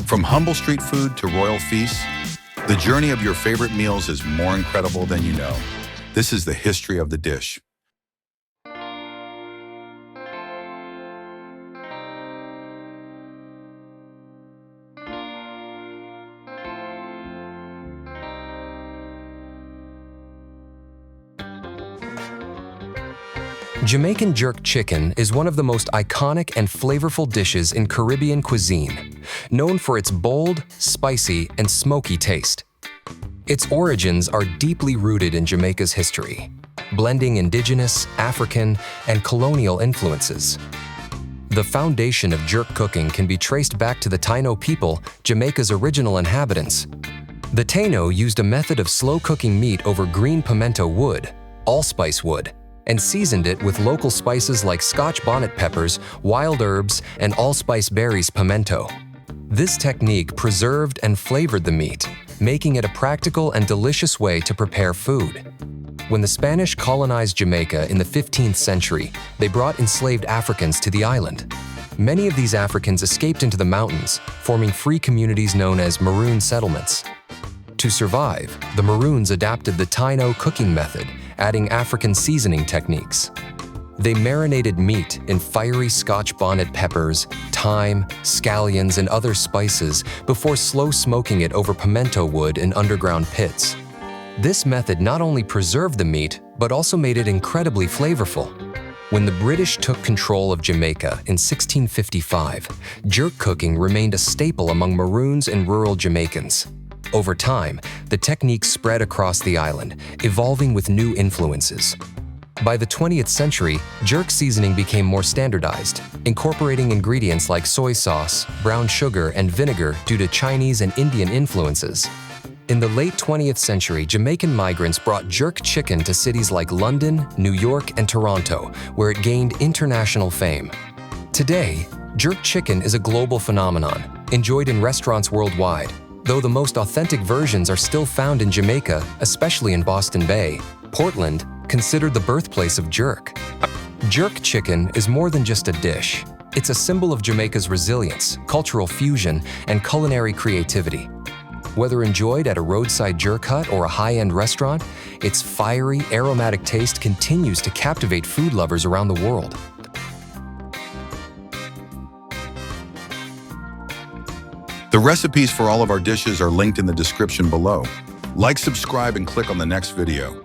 From humble street food to royal feasts, the journey of your favorite meals is more incredible than you know. This is the history of the dish. Jamaican jerk chicken is one of the most iconic and flavorful dishes in Caribbean cuisine, known for its bold, spicy, and smoky taste. Its origins are deeply rooted in Jamaica's history, blending indigenous, African, and colonial influences. The foundation of jerk cooking can be traced back to the Taino people, Jamaica's original inhabitants. The Taino used a method of slow cooking meat over green pimento wood, allspice wood, and seasoned it with local spices like Scotch bonnet peppers, wild herbs, and allspice berries pimento. This technique preserved and flavored the meat, making it a practical and delicious way to prepare food. When the Spanish colonized Jamaica in the 15th century, they brought enslaved Africans to the island. Many of these Africans escaped into the mountains, forming free communities known as Maroon settlements. To survive, the Maroons adapted the Taino cooking method, adding African seasoning techniques. They marinated meat in fiery Scotch bonnet peppers, thyme, scallions, and other spices before slow smoking it over pimento wood in underground pits. This method not only preserved the meat, but also made it incredibly flavorful. When the British took control of Jamaica in 1655, jerk cooking remained a staple among Maroons and rural Jamaicans. Over time, the technique spread across the island, evolving with new influences. By the 20th century, jerk seasoning became more standardized, incorporating ingredients like soy sauce, brown sugar, and vinegar due to Chinese and Indian influences. In the late 20th century, Jamaican migrants brought jerk chicken to cities like London, New York, and Toronto, where it gained international fame. Today, jerk chicken is a global phenomenon, enjoyed in restaurants worldwide, though the most authentic versions are still found in Jamaica, especially in Boston Bay. Portland, considered the birthplace of jerk. Jerk chicken is more than just a dish. It's a symbol of Jamaica's resilience, cultural fusion, and culinary creativity. Whether enjoyed at a roadside jerk hut or a high-end restaurant, its fiery, aromatic taste continues to captivate food lovers around the world. The recipes for all of our dishes are linked in the description below. Like, subscribe, and click on the next video.